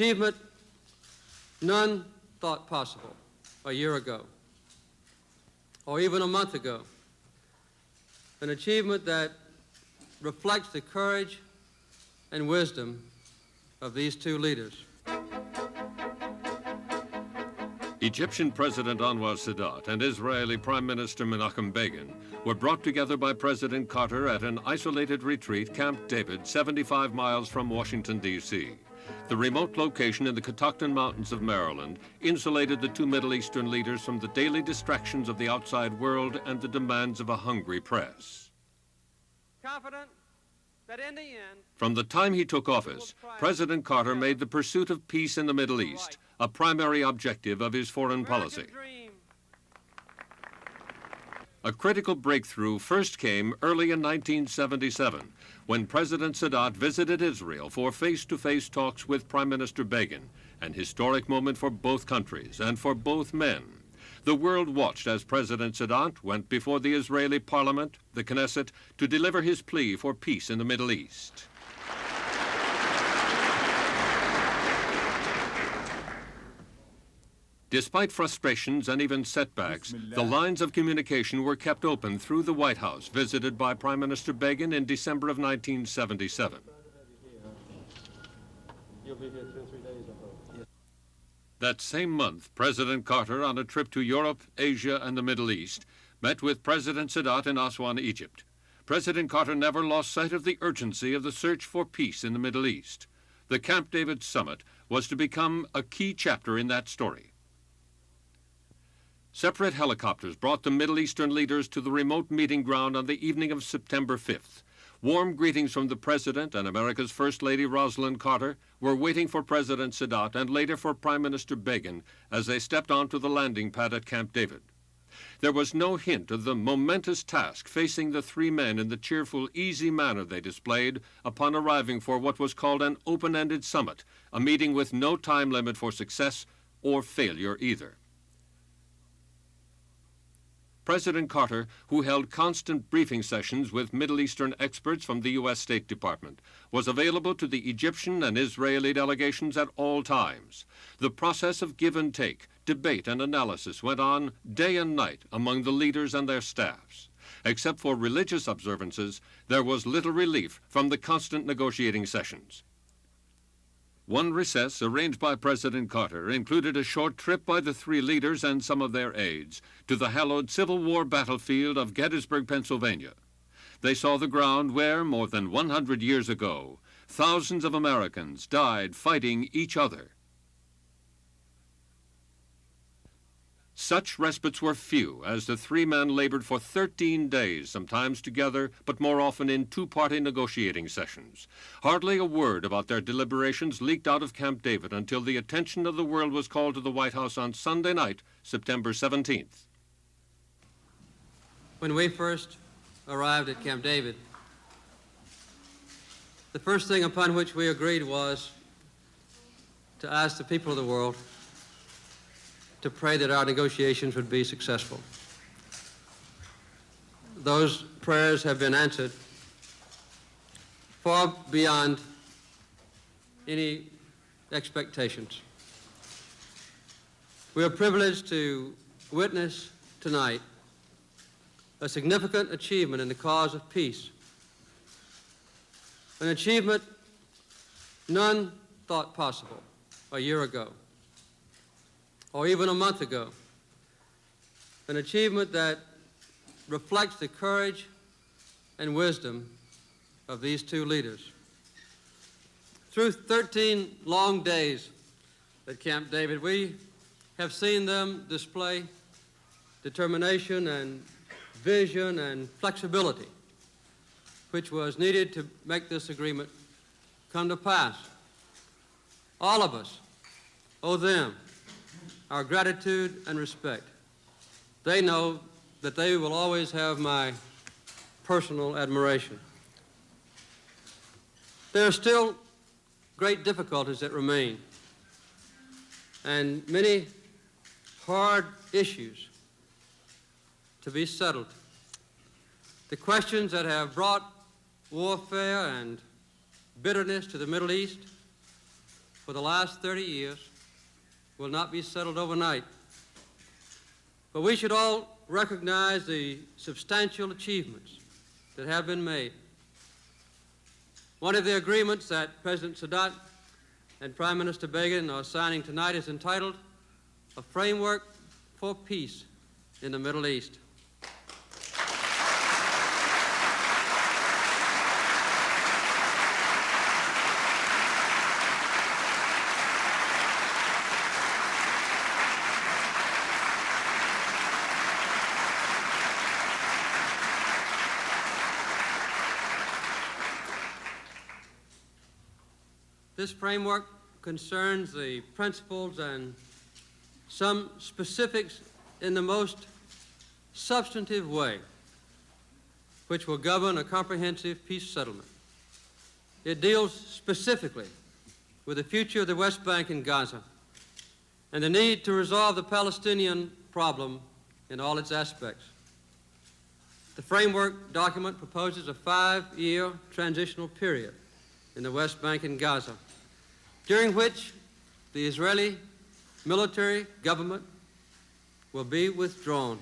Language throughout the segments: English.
Achievement none thought possible a year ago, or even a month ago. An achievement that reflects the courage and wisdom of these two leaders. Egyptian President Anwar Sadat and Israeli Prime Minister Menachem Begin were brought together by President Carter at an isolated retreat, Camp David, 75 miles from Washington, D.C. The remote location in the Catoctin Mountains of Maryland insulated the two Middle Eastern leaders from the daily distractions of the outside world and the demands of a hungry press. Confident that in the end, from the time he took office, President Carter made the pursuit of peace in the Middle East a primary objective of his foreign policy. A critical breakthrough first came early in 1977 when President Sadat visited Israel for face-to-face talks with Prime Minister Begin, an historic moment for both countries and for both men. The world watched as President Sadat went before the Israeli parliament, the Knesset, to deliver his plea for peace in the Middle East. Despite frustrations and even setbacks, the lines of communication were kept open through the White House, visited by Prime Minister Begin in December of 1977. That same month, President Carter, on a trip to Europe, Asia, and the Middle East, met with President Sadat in Aswan, Egypt. President Carter never lost sight of the urgency of the search for peace in the Middle East. The Camp David summit was to become a key chapter in that story. Separate helicopters brought the Middle Eastern leaders to the remote meeting ground on the evening of September 5th. Warm greetings from the President and America's First Lady Rosalind Carter were waiting for President Sadat and later for Prime Minister Begin as they stepped onto the landing pad at Camp David. There was no hint of the momentous task facing the three men in the cheerful, easy manner they displayed upon arriving for what was called an open-ended summit, a meeting with no time limit for success or failure either. President Carter, who held constant briefing sessions with Middle Eastern experts from the U.S. State Department, was available to the Egyptian and Israeli delegations at all times. The process of give and take, debate, and analysis went on day and night among the leaders and their staffs. Except for religious observances, there was little relief from the constant negotiating sessions. One recess arranged by President Carter included a short trip by the three leaders and some of their aides to the hallowed Civil War battlefield of Gettysburg, Pennsylvania. They saw the ground where, more than 100 years ago, thousands of Americans died fighting each other. Such respites were few, as the three men labored for 13 days, sometimes together, but more often in two-party negotiating sessions. Hardly a word about their deliberations leaked out of Camp David until the attention of the world was called to the White House on Sunday night, September 17th. When we first arrived at Camp David, the first thing upon which we agreed was to ask the people of the world to pray that our negotiations would be successful. Those prayers have been answered far beyond any expectations. We are privileged to witness tonight a significant achievement in the cause of peace, an achievement none thought possible a year ago, or even a month ago, an achievement that reflects the courage and wisdom of these two leaders. Through 13 long days at Camp David, we have seen them display determination and vision and flexibility, which was needed to make this agreement come to pass. All of us owe them our gratitude and respect. They know that they will always have my personal admiration. There are still great difficulties that remain and many hard issues to be settled. The questions that have brought warfare and bitterness to the Middle East for the last 30 years will not be settled overnight. But we should all recognize the substantial achievements that have been made. One of the agreements that President Sadat and Prime Minister Begin are signing tonight is entitled A Framework for Peace in the Middle East. This framework concerns the principles and some specifics in the most substantive way which will govern a comprehensive peace settlement. It deals specifically with the future of the West Bank and Gaza and the need to resolve the Palestinian problem in all its aspects. The framework document proposes a 5-year transitional period in the West Bank and Gaza, during which the Israeli military government will be withdrawn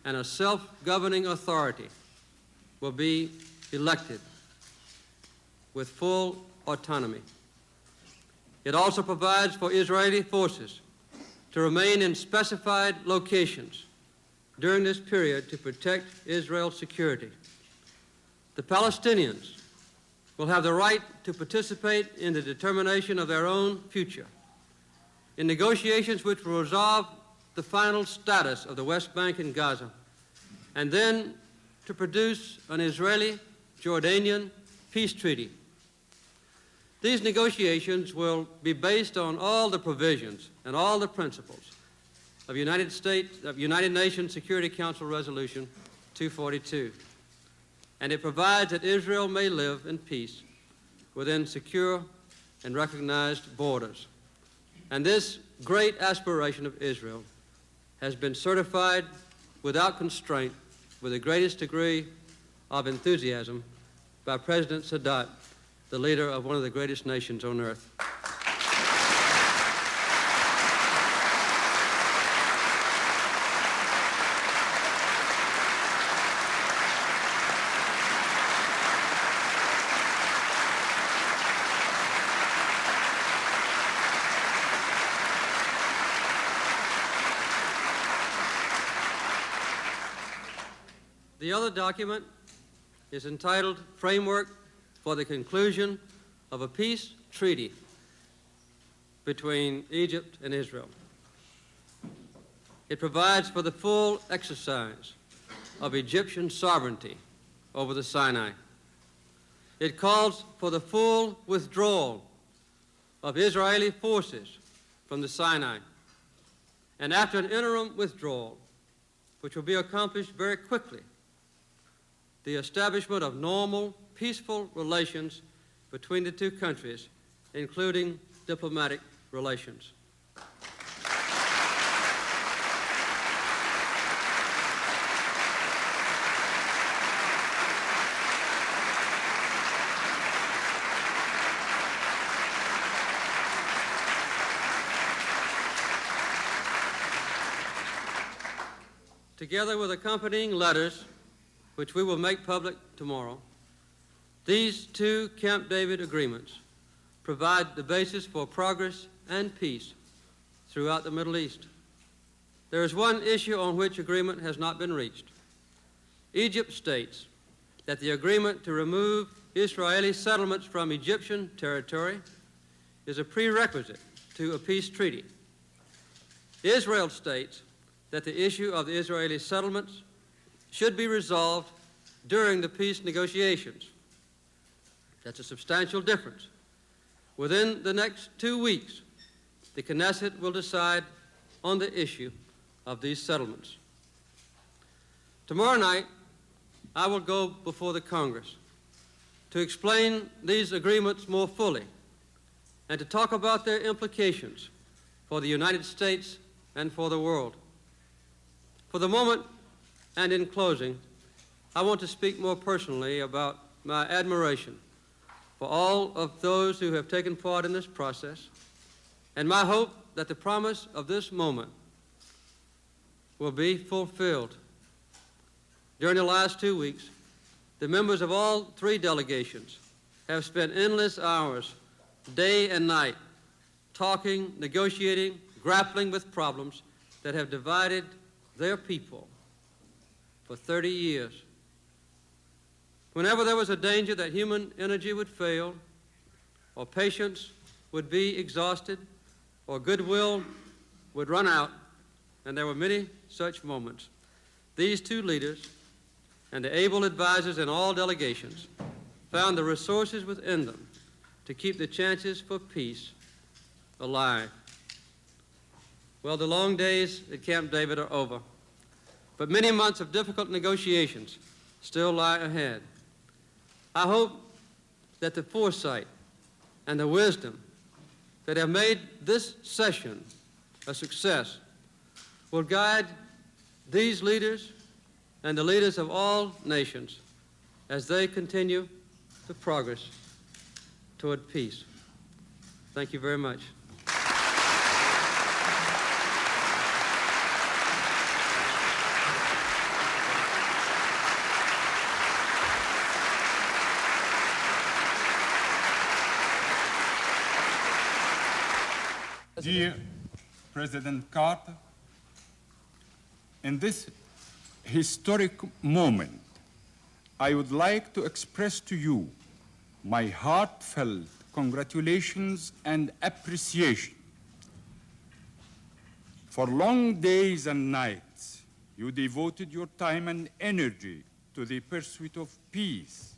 and a self-governing authority will be elected with full autonomy. It also provides for Israeli forces to remain in specified locations during this period to protect Israel's security. The Palestinians will have the right to participate in the determination of their own future, in negotiations which will resolve the final status of the West Bank and Gaza, and then to produce an Israeli-Jordanian peace treaty. These negotiations will be based on all the provisions and all the principles of United Nations Security Council Resolution 242. And it provides that Israel may live in peace within secure and recognized borders. And this great aspiration of Israel has been certified without constraint with the greatest degree of enthusiasm by President Sadat, the leader of one of the greatest nations on earth. The other document is entitled Framework for the Conclusion of a Peace Treaty between Egypt and Israel. It provides for the full exercise of Egyptian sovereignty over the Sinai. It calls for the full withdrawal of Israeli forces from the Sinai. And after an interim withdrawal, which will be accomplished very quickly, the establishment of normal, peaceful relations between the two countries, including diplomatic relations. Together with accompanying letters, which we will make public tomorrow, these two Camp David agreements provide the basis for progress and peace throughout the Middle East. There is one issue on which agreement has not been reached. Egypt states that the agreement to remove Israeli settlements from Egyptian territory is a prerequisite to a peace treaty. Israel states that the issue of the Israeli settlements should be resolved during the peace negotiations. That's a substantial difference. Within the next 2 weeks, the Knesset will decide on the issue of these settlements. Tomorrow night, I will go before the Congress to explain these agreements more fully and to talk about their implications for the United States and for the world. For the moment, and in closing, I want to speak more personally about my admiration for all of those who have taken part in this process, and my hope that the promise of this moment will be fulfilled. During the last 2 weeks, the members of all three delegations have spent endless hours, day and night, talking, negotiating, grappling with problems that have divided their people for 30 years. Whenever there was a danger that human energy would fail, or patience would be exhausted, or goodwill would run out, and there were many such moments, these two leaders and the able advisors in all delegations found the resources within them to keep the chances for peace alive. Well, the long days at Camp David are over, but many months of difficult negotiations still lie ahead. I hope that the foresight and the wisdom that have made this session a success will guide these leaders and the leaders of all nations as they continue the progress toward peace. Thank you very much. Dear President Carter, in this historic moment, I would like to express to you my heartfelt congratulations and appreciation. For long days and nights, you devoted your time and energy to the pursuit of peace.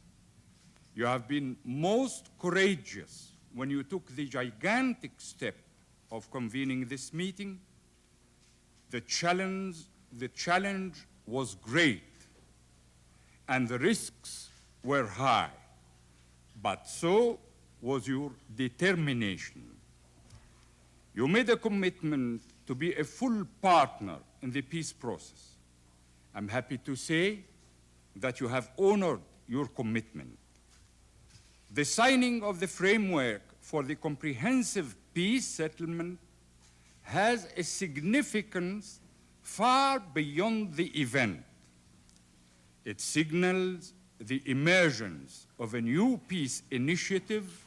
You have been most courageous when you took the gigantic step of convening this meeting. The challenge was great, and the risks were high, but so was your determination. You made a commitment to be a full partner in the peace process. I'm happy to say that you have honored your commitment. The signing of the framework for the comprehensive peace settlement has a significance far beyond the event. It signals the emergence of a new peace initiative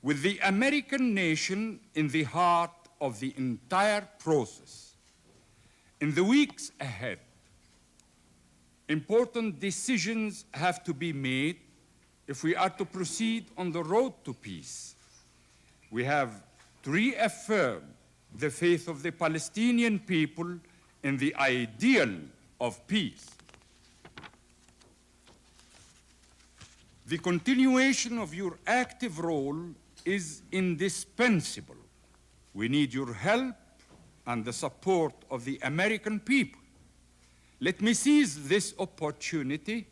with the American nation in the heart of the entire process. In the weeks ahead, important decisions have to be made if we are to proceed on the road to peace. We have to reaffirm the faith of the Palestinian people in the ideal of peace. The continuation of your active role is indispensable. We need your help and the support of the American people. Let me seize this opportunity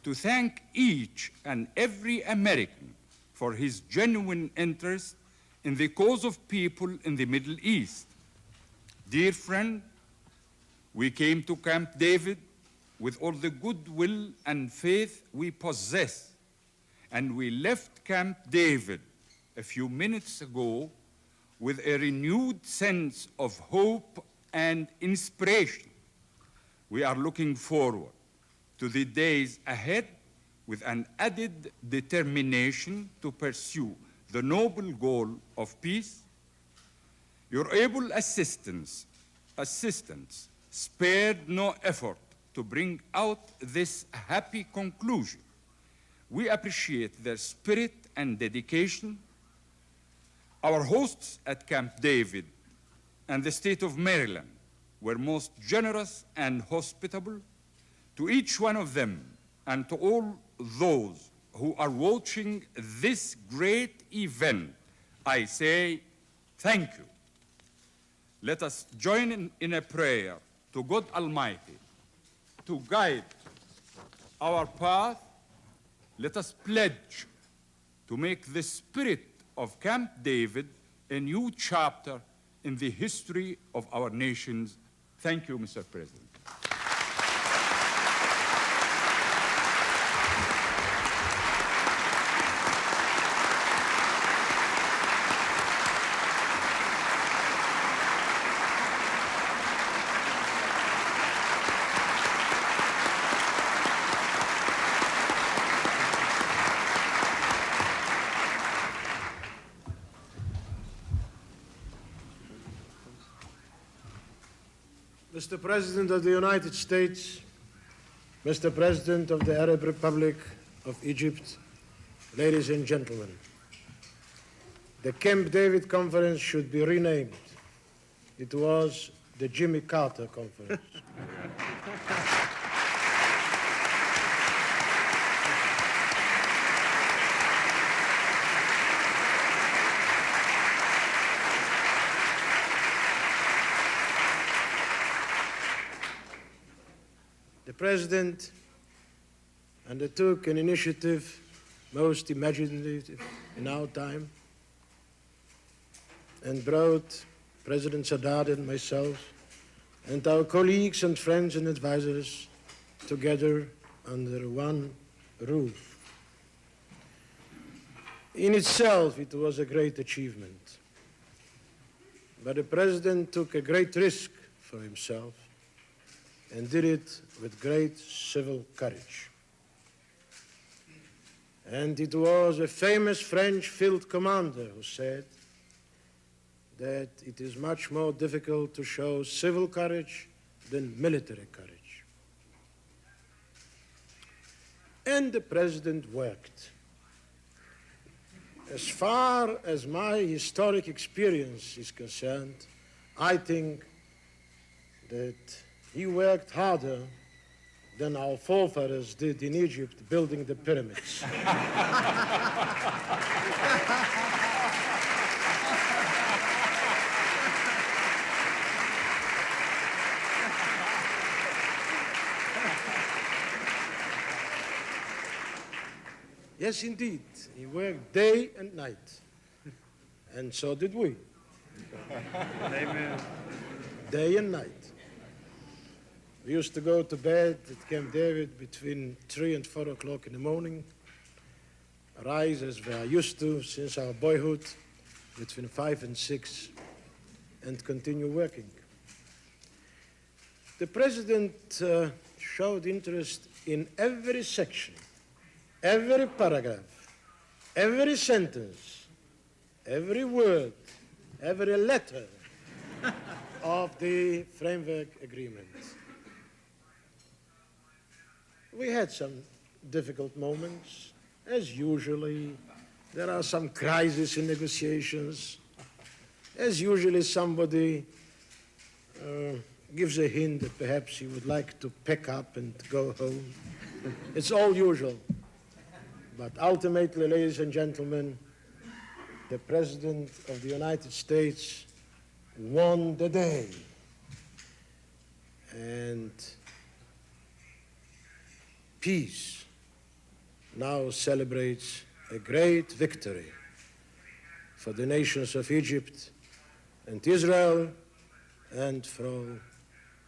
to thank each and every American for his genuine interest in the cause of people in the Middle East. Dear friend, we came to Camp David with all the goodwill and faith we possess, and we left Camp David a few minutes ago with a renewed sense of hope and inspiration. We are looking forward to the days ahead with an added determination to pursue the noble goal of peace. Your able assistants spared no effort to bring out this happy conclusion. We appreciate their spirit and dedication. Our hosts at Camp David and the state of Maryland were most generous and hospitable. To each one of them and to all those who are watching this great event, I say thank you. Let us join in a prayer to God Almighty to guide our path. Let us pledge to make the spirit of Camp David a new chapter in the history of our nations. Thank you, Mr. President. Mr. President of the United States, Mr. President of the Arab Republic of Egypt, ladies and gentlemen, the Camp David Conference should be renamed. It was the Jimmy Carter Conference. The President undertook an initiative most imaginative in our time and brought President Sadat and myself and our colleagues and friends and advisors together under one roof. In itself, it was a great achievement. But the President took a great risk for himself and did it with great civil courage. And it was a famous French field commander who said that it is much more difficult to show civil courage than military courage. And the President worked. As far as my historic experience is concerned, I think that he worked harder than our forefathers did in Egypt building the pyramids. Yes, indeed. He worked day and night. And so did we. Amen. Day and night. We used to go to bed at Camp David between 3 and 4 o'clock in the morning, rise as we are used to since our boyhood, between 5 and 6, and continue working. The President showed interest in every section, every paragraph, every sentence, every word, every letter of the framework agreement. We had some difficult moments. As usually, there are some crises in negotiations. As usually, somebody gives a hint that perhaps he would like to pack up and go home. It's all usual. But ultimately, ladies and gentlemen, the President of the United States won the day. And peace now celebrates a great victory for the nations of Egypt and Israel and for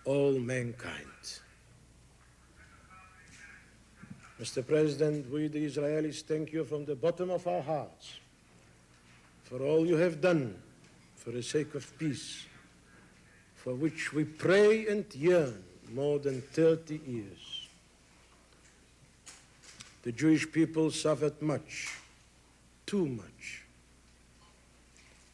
all mankind. Mr. President, we the Israelis thank you from the bottom of our hearts for all you have done for the sake of peace, for which we pray and yearn more than 30 years. The Jewish people suffered much, too much.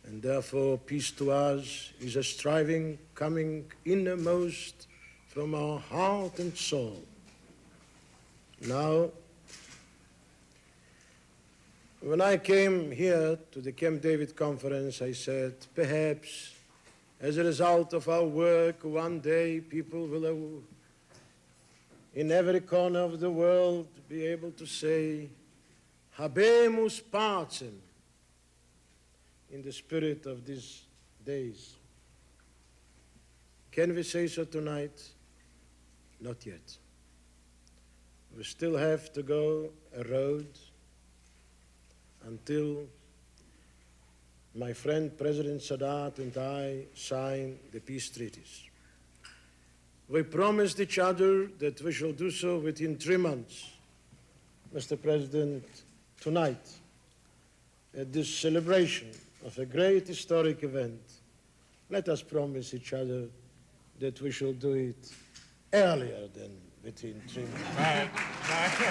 And therefore, peace to us is a striving coming innermost from our heart and soul. Now, when I came here to the Camp David Conference, I said, perhaps as a result of our work, one day people will in every corner of the world be able to say, Habemus Pacem, in the spirit of these days. Can we say so tonight? Not yet. We still have to go a road until my friend President Sadat and I sign the peace treaties. We promised each other that we shall do so within 3 months. Mr. President, tonight, at this celebration of a great historic event, let us promise each other that we shall do it earlier than within 3 months.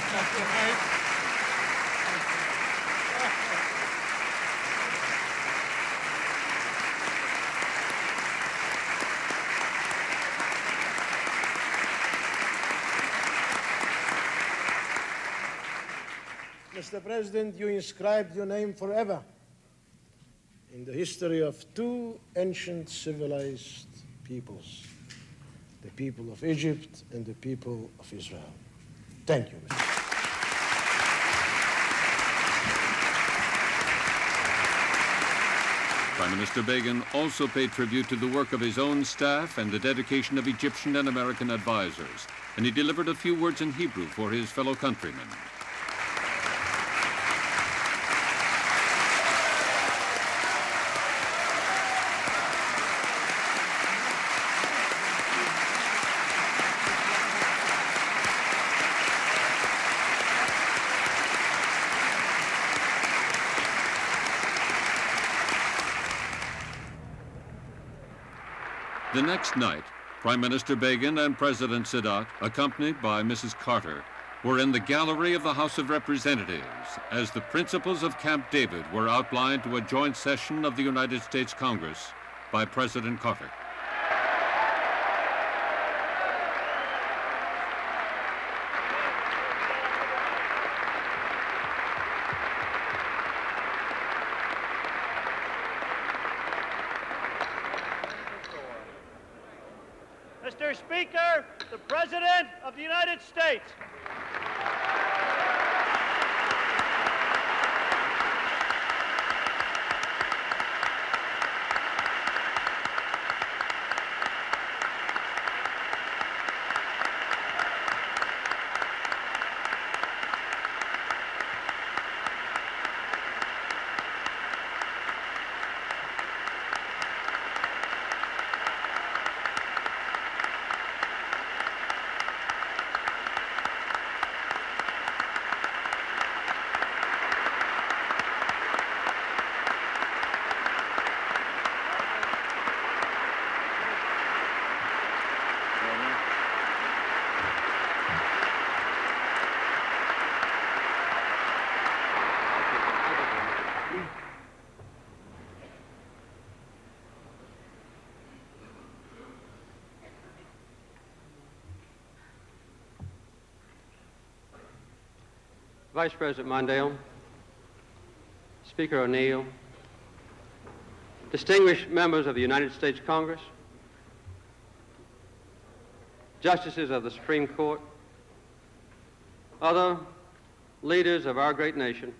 Mr. President, you inscribed your name forever in the history of two ancient civilized peoples, the people of Egypt and the people of Israel. Thank you, Mr. Prime Minister Begin also paid tribute to the work of his own staff and the dedication of Egyptian and American advisors, and he delivered a few words in Hebrew for his fellow countrymen. The next night, Prime Minister Begin and President Sadat, accompanied by Mrs. Carter, were in the gallery of the House of Representatives as the principles of Camp David were outlined to a joint session of the United States Congress by President Carter. Mr. Speaker, the President of the United States. Vice President Mondale, Speaker O'Neill, distinguished members of the United States Congress, justices of the Supreme Court, other leaders of our great nation,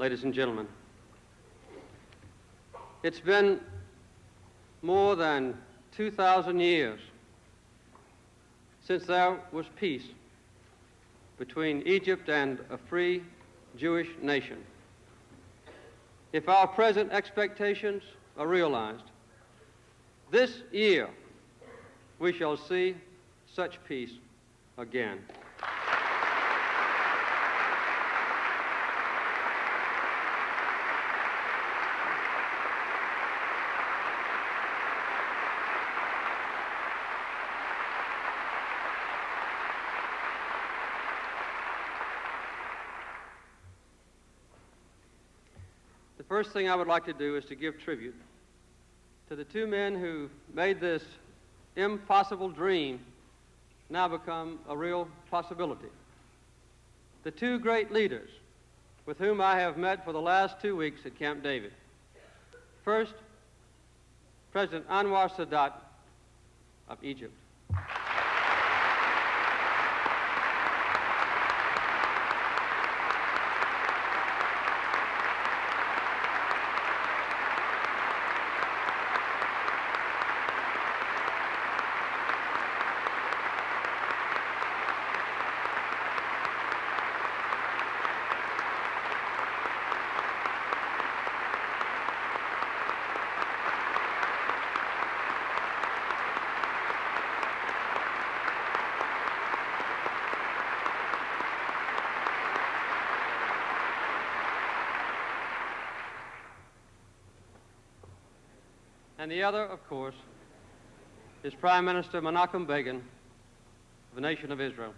ladies and gentlemen. It's been more than 2,000 years since there was peace between Egypt and a free Jewish nation. If our present expectations are realized, this year we shall see such peace again. The first thing I would like to do is to give tribute to the two men who made this impossible dream now become a real possibility. The two great leaders with whom I have met for the last 2 weeks at Camp David. First, President Anwar Sadat of Egypt. And the other, of course, is Prime Minister Menachem Begin of the nation of Israel.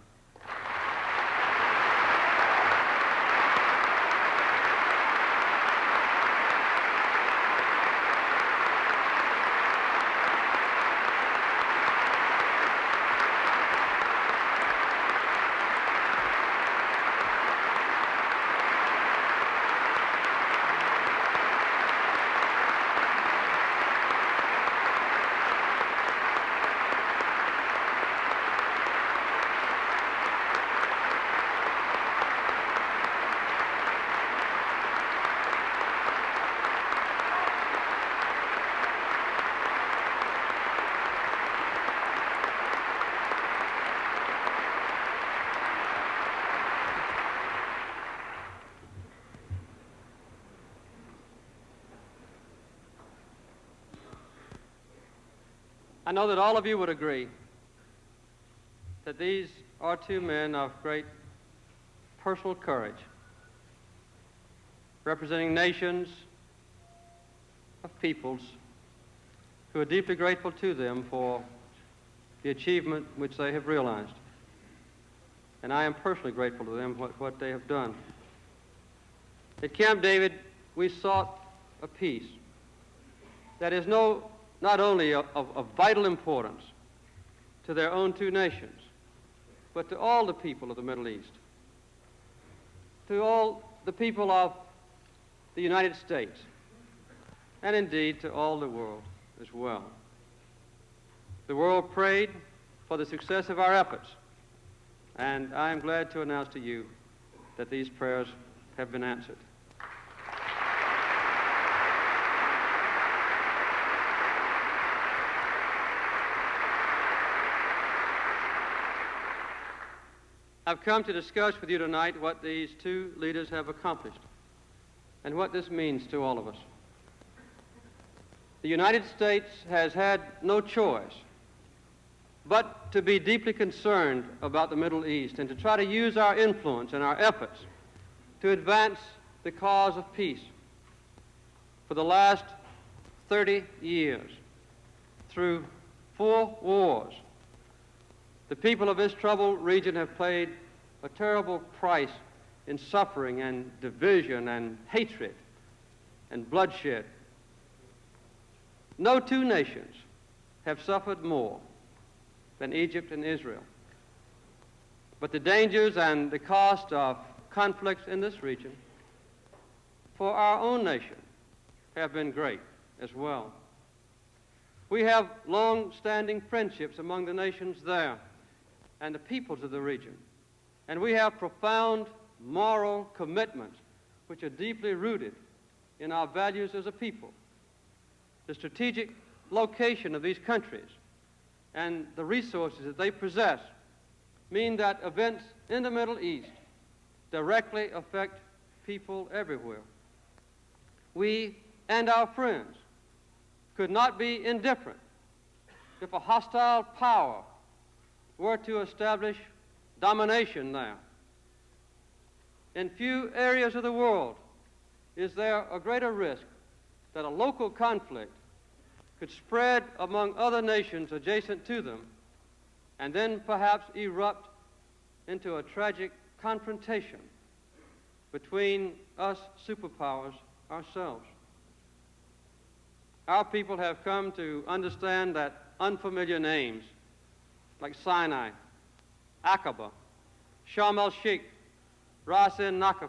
I know that all of you would agree that these are two men of great personal courage, representing nations of peoples who are deeply grateful to them for the achievement which they have realized. And I am personally grateful to them for what they have done. At Camp David, we sought a peace that is not only of vital importance to their own two nations, but to all the people of the Middle East, to all the people of the United States, and indeed to all the world as well. The world prayed for the success of our efforts, and I am glad to announce to you that these prayers have been answered. I've come to discuss with you tonight what these two leaders have accomplished and what this means to all of us. The United States has had no choice but to be deeply concerned about the Middle East and to try to use our influence and our efforts to advance the cause of peace. For the last 30 years, through 4 wars, the people of this troubled region have paid a terrible price in suffering and division and hatred and bloodshed. No two nations have suffered more than Egypt and Israel. But the dangers and the cost of conflicts in this region for our own nation have been great as well. We have long-standing friendships among the nations there and the peoples of the region, and we have profound moral commitments which are deeply rooted in our values as a people. The strategic location of these countries and the resources that they possess mean that events in the Middle East directly affect people everywhere. We and our friends could not be indifferent if a hostile power were to establish domination there. In few areas of the world is there a greater risk that a local conflict could spread among other nations adjacent to them and then perhaps erupt into a tragic confrontation between us superpowers ourselves. Our people have come to understand that unfamiliar names like Sinai, Aqaba, Sharm el-Sheikh, Ras el-Nakba,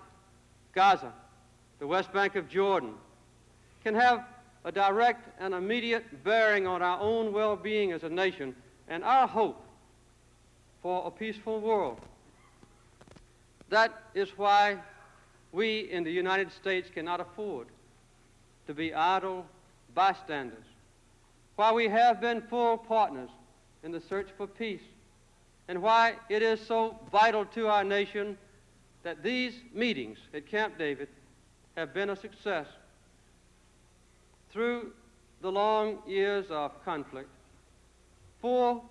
Gaza, the West Bank of Jordan, can have a direct and immediate bearing on our own well-being as a nation and our hope for a peaceful world. That is why we in the United States cannot afford to be idle bystanders, why we have been full partners in the search for peace, and why it is so vital to our nation that these meetings at Camp David have been a success. Through the long years of conflict, 4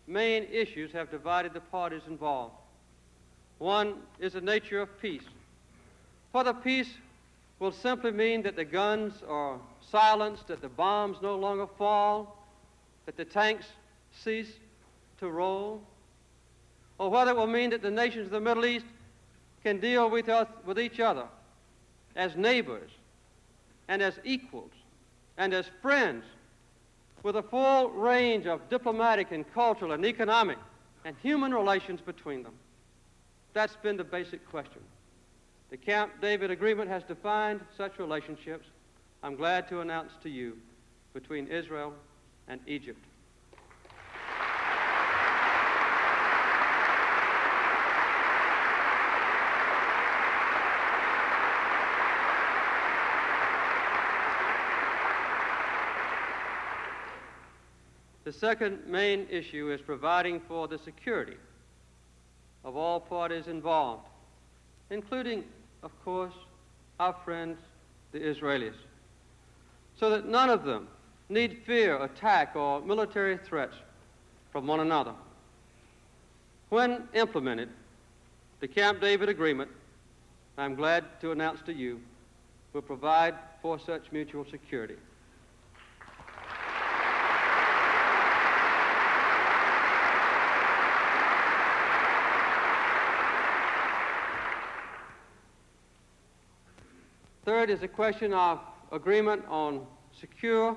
main issues have divided the parties involved. One is the nature of peace. Whether peace will simply mean that the guns are silenced, that the bombs no longer fall, that the tanks cease to roll, or whether it will mean that the nations of the Middle East can deal with each other as neighbors and as equals and as friends with a full range of diplomatic and cultural and economic and human relations between them. That's been the basic question. The Camp David Agreement has defined such relationships, I'm glad to announce to you, between Israel and Egypt. The second main issue is providing for the security of all parties involved, including, of course, our friends, the Israelis, so that none of them need fear attack or military threats from one another. When implemented, the Camp David Agreement, I'm glad to announce to you, will provide for such mutual security. Third is a question of agreement on secure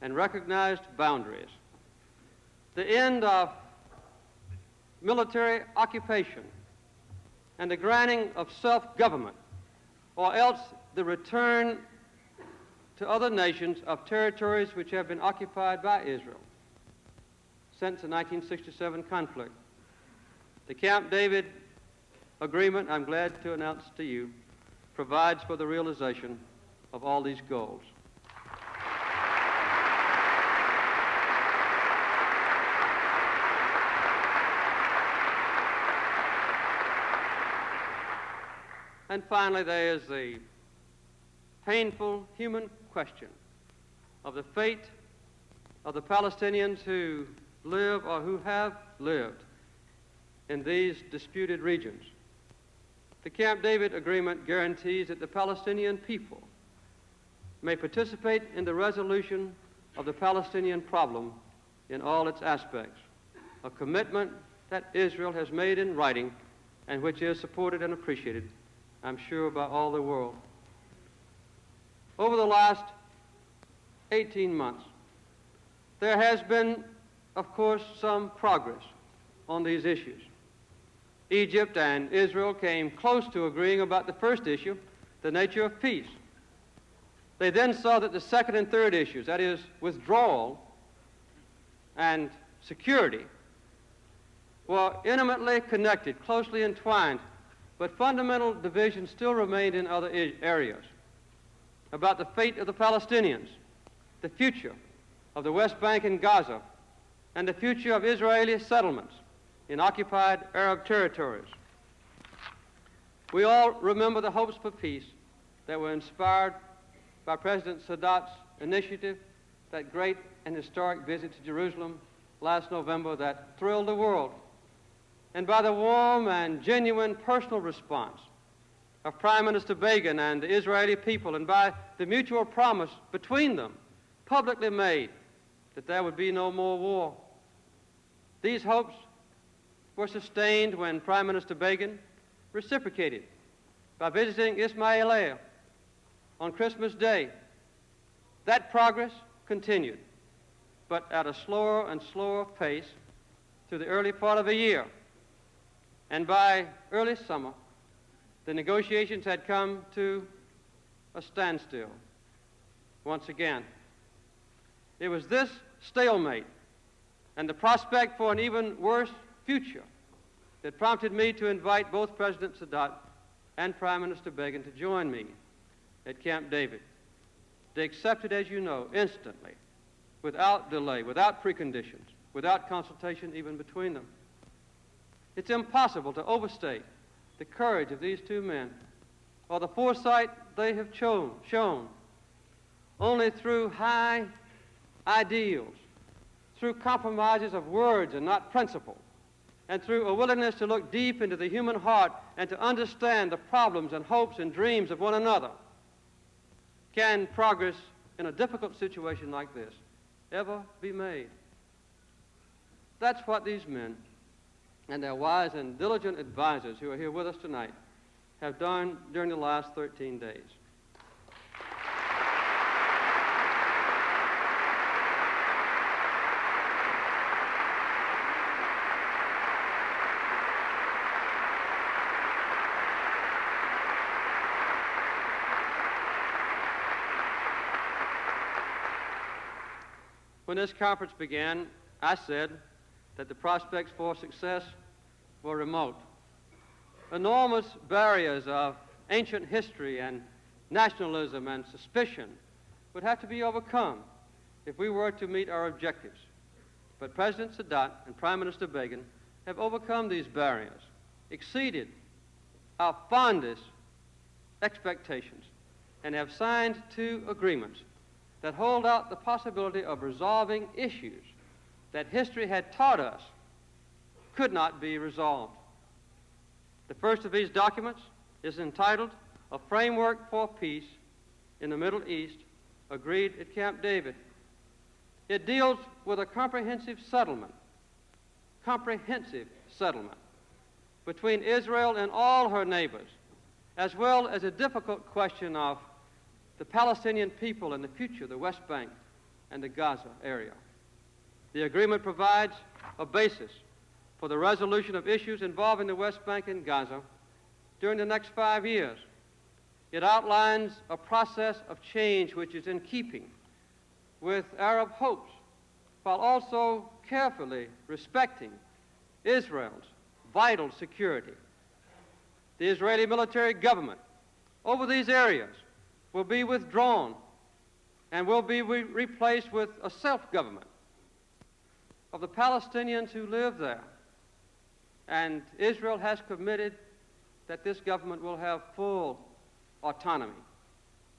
and recognized boundaries. The end of military occupation and the granting of self-government, or else the return to other nations of territories which have been occupied by Israel since the 1967 conflict. The Camp David Agreement, I'm glad to announce to you, provides for the realization of all these goals. And finally, there is the painful human question of the fate of the Palestinians who live or who have lived in these disputed regions. The Camp David Agreement guarantees that the Palestinian people may participate in the resolution of the Palestinian problem in all its aspects, a commitment that Israel has made in writing and which is supported and appreciated, I'm sure, by all the world. Over the last 18 months, there has been, of course, some progress on these issues. Egypt and Israel came close to agreeing about the first issue, the nature of peace. They then saw that the second and third issues, that is, withdrawal and security, were intimately connected, closely entwined, but fundamental divisions still remained in other areas about the fate of the Palestinians, the future of the West Bank and Gaza, and the future of Israeli settlements in occupied Arab territories. We all remember the hopes for peace that were inspired by President Sadat's initiative, that great and historic visit to Jerusalem last November that thrilled the world, and by the warm and genuine personal response of Prime Minister Begin and the Israeli people, and by the mutual promise between them, publicly made, that there would be no more war. These hopes were sustained when Prime Minister Begin reciprocated by visiting Ismailia on Christmas Day. That progress continued, but at a slower and slower pace through the early part of the year. And by early summer, the negotiations had come to a standstill once again. It was this stalemate and the prospect for an even worse future that prompted me to invite both President Sadat and Prime Minister Begin to join me at Camp David. They accepted, as you know, instantly, without delay, without preconditions, without consultation even between them. It's impossible to overstate the courage of these two men or the foresight they have shown. Only through high ideals, through compromises of words and not principle, and through a willingness to look deep into the human heart and to understand the problems and hopes and dreams of one another, can progress in a difficult situation like this ever be made. That's what these men and their wise and diligent advisors who are here with us tonight have done during the last 13 days. When this conference began, I said that the prospects for success were remote. Enormous barriers of ancient history and nationalism and suspicion would have to be overcome if we were to meet our objectives. But President Sadat and Prime Minister Begin have overcome these barriers, exceeded our fondest expectations, and have signed two agreements that hold out the possibility of resolving issues that history had taught us could not be resolved. The first of these documents is entitled A Framework for Peace in the Middle East, agreed at Camp David. It deals with a comprehensive settlement between Israel and all her neighbors, as well as a difficult question of the Palestinian people and the future of the West Bank and the Gaza area. The agreement provides a basis for the resolution of issues involving the West Bank and Gaza during the next 5 years. It outlines a process of change which is in keeping with Arab hopes, while also carefully respecting Israel's vital security. The Israeli military government over these areas will be withdrawn and will be replaced with a self-government of the Palestinians who live there. And Israel has committed that this government will have full autonomy.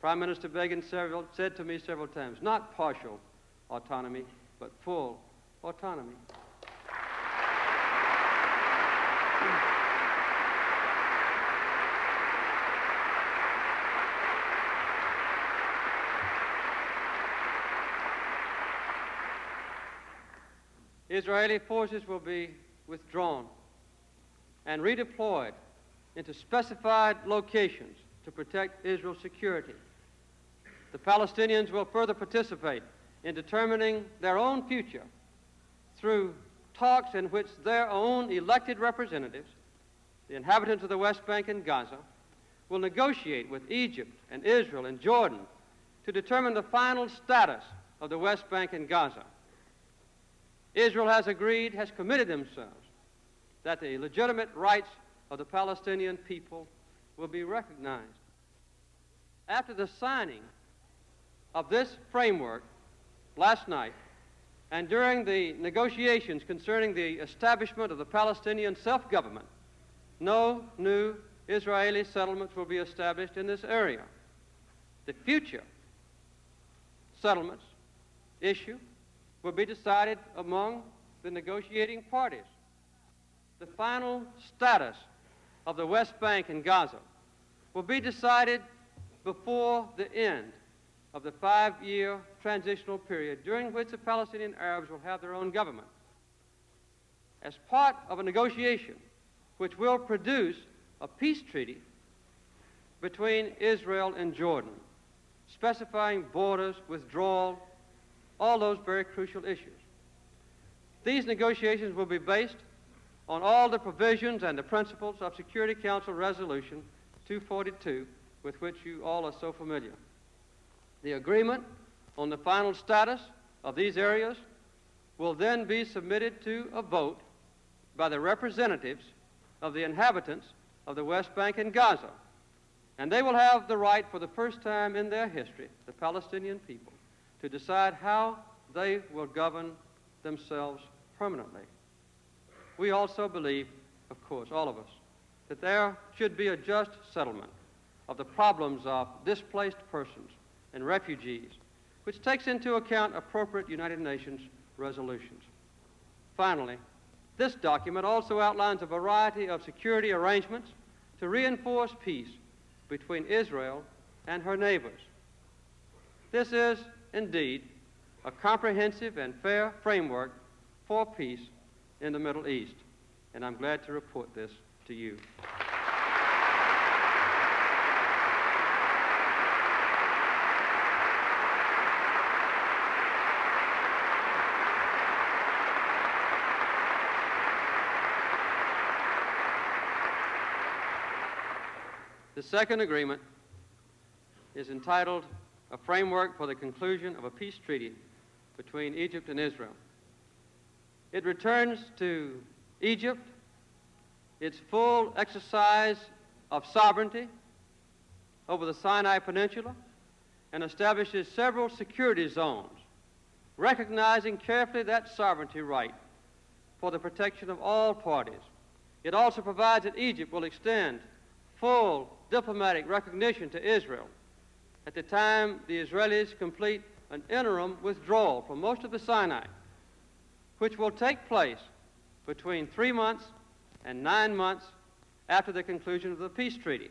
Prime Minister Begin said to me several times, not partial autonomy, but full autonomy. Israeli forces will be withdrawn and redeployed into specified locations to protect Israel's security. The Palestinians will further participate in determining their own future through talks in which their own elected representatives, the inhabitants of the West Bank and Gaza, will negotiate with Egypt and Israel and Jordan to determine the final status of the West Bank and Gaza. Israel has committed themselves that the legitimate rights of the Palestinian people will be recognized. After the signing of this framework last night, and during the negotiations concerning the establishment of the Palestinian self-government, no new Israeli settlements will be established in this area. The future settlements issue will be decided among the negotiating parties. The final status of the West Bank and Gaza will be decided before the end of the 5-year transitional period during which the Palestinian Arabs will have their own government. As part of a negotiation which will produce a peace treaty between Israel and Jordan, specifying borders, withdrawal, all those very crucial issues. These negotiations will be based on all the provisions and the principles of Security Council Resolution 242, with which you all are so familiar. The agreement on the final status of these areas will then be submitted to a vote by the representatives of the inhabitants of the West Bank and Gaza. And they will have the right for the first time in their history, the Palestinian people, to decide how they will govern themselves permanently. We also believe, of course, all of us, that there should be a just settlement of the problems of displaced persons and refugees, which takes into account appropriate United Nations resolutions. Finally, this document also outlines a variety of security arrangements to reinforce peace between Israel and her neighbors. This is, indeed, a comprehensive and fair framework for peace in the Middle East, and I'm glad to report this to you. The second agreement is entitled A Framework for the Conclusion of a Peace Treaty between Egypt and Israel. It returns to Egypt its full exercise of sovereignty over the Sinai Peninsula and establishes several security zones, recognizing carefully that sovereignty right for the protection of all parties. It also provides that Egypt will extend full diplomatic recognition to Israel at the time the Israelis complete an interim withdrawal from most of the Sinai, which will take place between 3 months and 9 months after the conclusion of the peace treaty.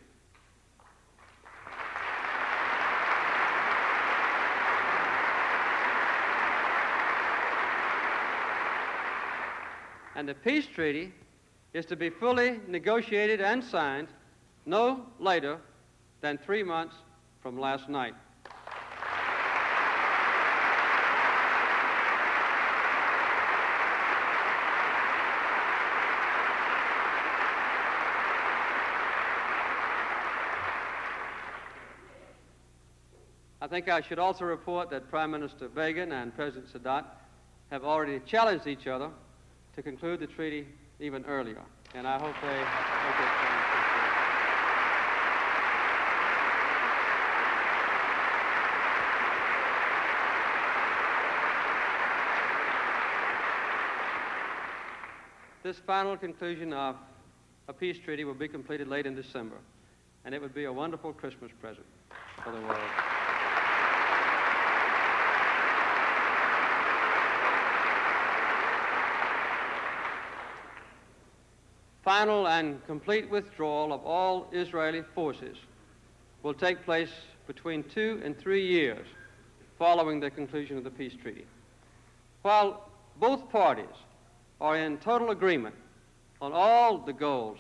And the peace treaty is to be fully negotiated and signed no later than 3 months from last night. I think I should also report that Prime Minister Begin and President Sadat have already challenged each other to conclude the treaty even earlier, and I hope they This final conclusion of a peace treaty will be completed late in December, and it would be a wonderful Christmas present for the world. Final and complete withdrawal of all Israeli forces will take place between 2 and 3 years following the conclusion of the peace treaty. While both parties are in total agreement on all the goals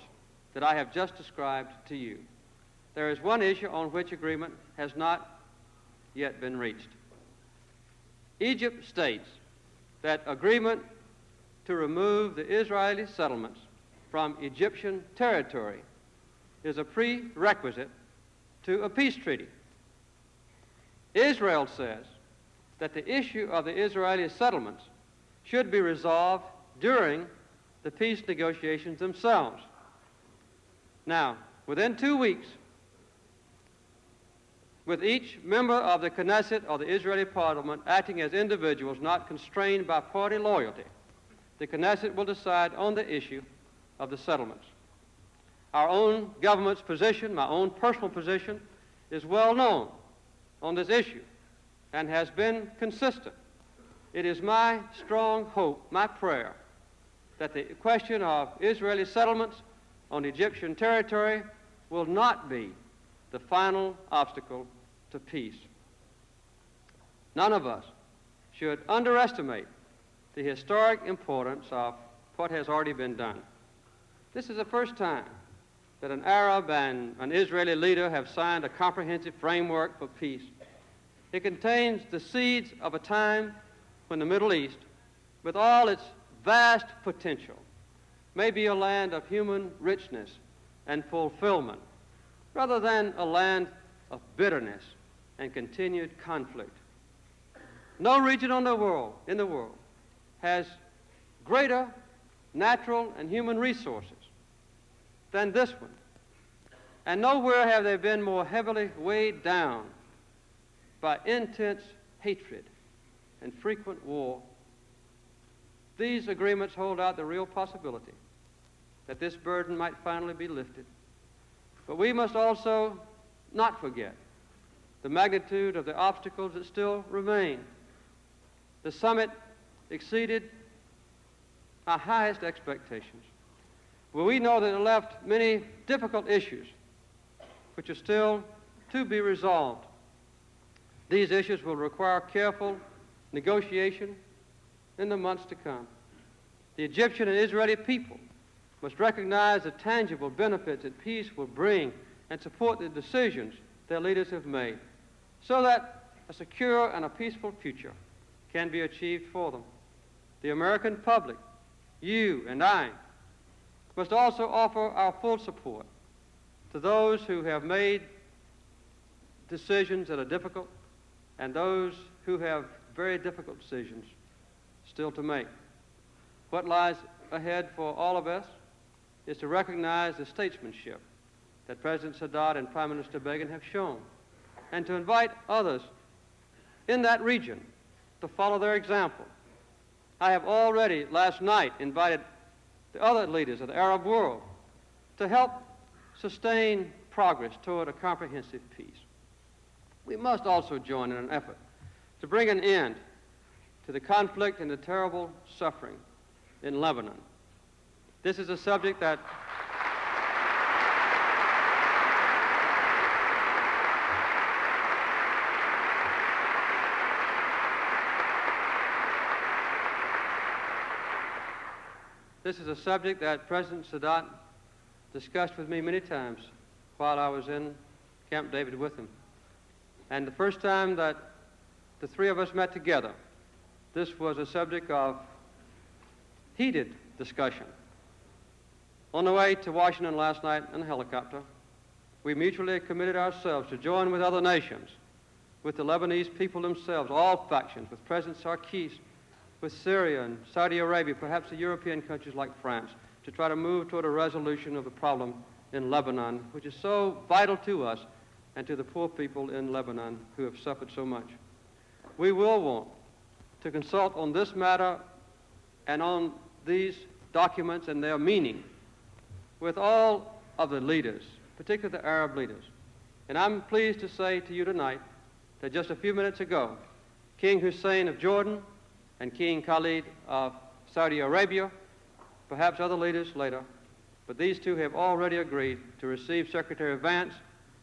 that I have just described to you, there is one issue on which agreement has not yet been reached. Egypt states that agreement to remove the Israeli settlements from Egyptian territory is a prerequisite to a peace treaty. Israel says that the issue of the Israeli settlements should be resolved during the peace negotiations themselves. Now, within 2 weeks, with each member of the Knesset or the Israeli parliament acting as individuals not constrained by party loyalty, the Knesset will decide on the issue of the settlements. Our own government's position, my own personal position, is well known on this issue and has been consistent. It is my strong hope, my prayer, that the question of Israeli settlements on Egyptian territory will not be the final obstacle to peace. None of us should underestimate the historic importance of what has already been done. This is the first time that an Arab and an Israeli leader have signed a comprehensive framework for peace. It contains the seeds of a time when the Middle East, with all its vast potential, may be a land of human richness and fulfillment, rather than a land of bitterness and continued conflict. No region in the world has greater natural and human resources than this one. And nowhere have they been more heavily weighed down by intense hatred and frequent war. These agreements hold out the real possibility that this burden might finally be lifted. But we must also not forget the magnitude of the obstacles that still remain. The summit exceeded our highest expectations. Well, we know that it left many difficult issues which are still to be resolved. These issues will require careful negotiation in the months to come. The Egyptian and Israeli people must recognize the tangible benefits that peace will bring and support the decisions their leaders have made so that a secure and a peaceful future can be achieved for them. The American public, you and I, must also offer our full support to those who have made decisions that are difficult and those who have very difficult decisions still to make. What lies ahead for all of us is to recognize the statesmanship that President Sadat and Prime Minister Begin have shown, and to invite others in that region to follow their example. I have already last night invited the other leaders of the Arab world to help sustain progress toward a comprehensive peace. We must also join in an effort to bring an end to the conflict and the terrible suffering in Lebanon. This is a subject that President Sadat discussed with me many times while I was in Camp David with him. And the first time that the three of us met together, this was a subject of heated discussion. On the way to Washington last night in a helicopter, we mutually committed ourselves to join with other nations, with the Lebanese people themselves, all factions, with President Sarkis, with Syria and Saudi Arabia, perhaps the European countries like France, to try to move toward a resolution of the problem in Lebanon, which is so vital to us and to the poor people in Lebanon who have suffered so much. We will want to consult on this matter and on these documents and their meaning with all of the leaders, particularly the Arab leaders. And I'm pleased to say to you tonight that just a few minutes ago, King Hussein of Jordan and King Khalid of Saudi Arabia, perhaps other leaders later, but these two have already agreed to receive Secretary Vance,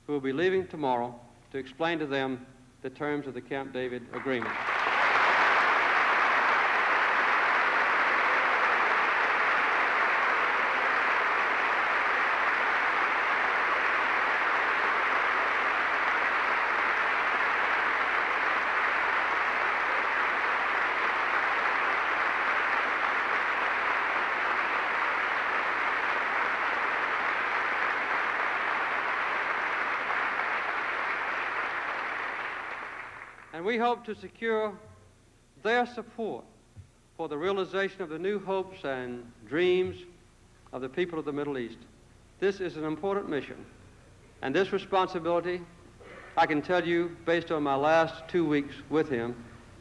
who will be leaving tomorrow, to explain to them the terms of the Camp David agreement. And we hope to secure their support for the realization of the new hopes and dreams of the people of the Middle East. This is an important mission, and this responsibility, I can tell you, based on my last 2 weeks with him,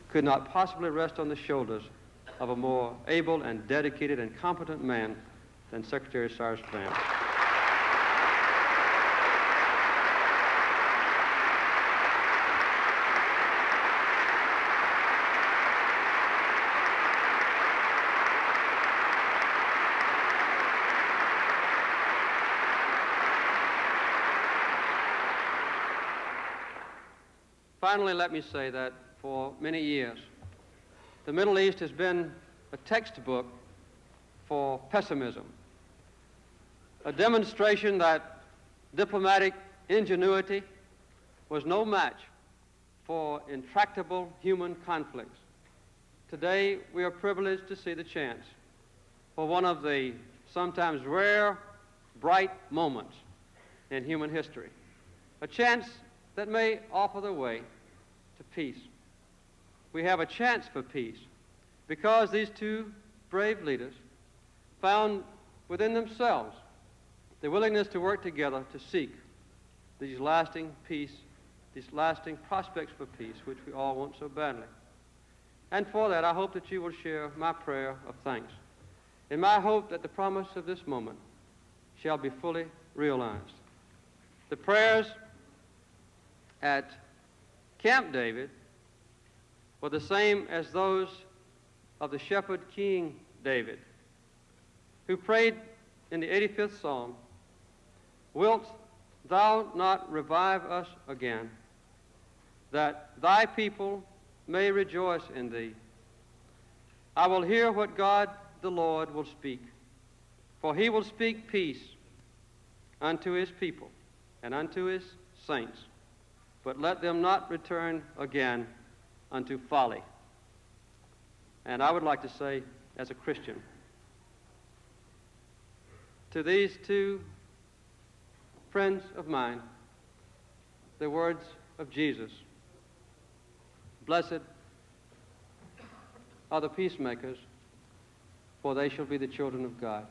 could not possibly rest on the shoulders of a more able and dedicated and competent man than Secretary Cyrus Vance. Finally, let me say that for many years, the Middle East has been a textbook for pessimism, a demonstration that diplomatic ingenuity was no match for intractable human conflicts. Today, we are privileged to see the chance for one of the sometimes rare, bright moments in human history, a chance that may offer the way to peace. We have a chance for peace because these two brave leaders found within themselves the willingness to work together to seek these lasting peace, these lasting prospects for peace, which we all want so badly. And for that, I hope that you will share my prayer of thanks, and my hope that the promise of this moment shall be fully realized. The prayers at Camp David were the same as those of the shepherd King David, who prayed in the 85th Psalm, "Wilt thou not revive us again, that thy people may rejoice in thee? I will hear what God the Lord will speak, for he will speak peace unto his people and unto his saints, but let them not return again unto folly." And I would like to say, as a Christian, to these two friends of mine, the words of Jesus: "Blessed are the peacemakers, for they shall be the children of God."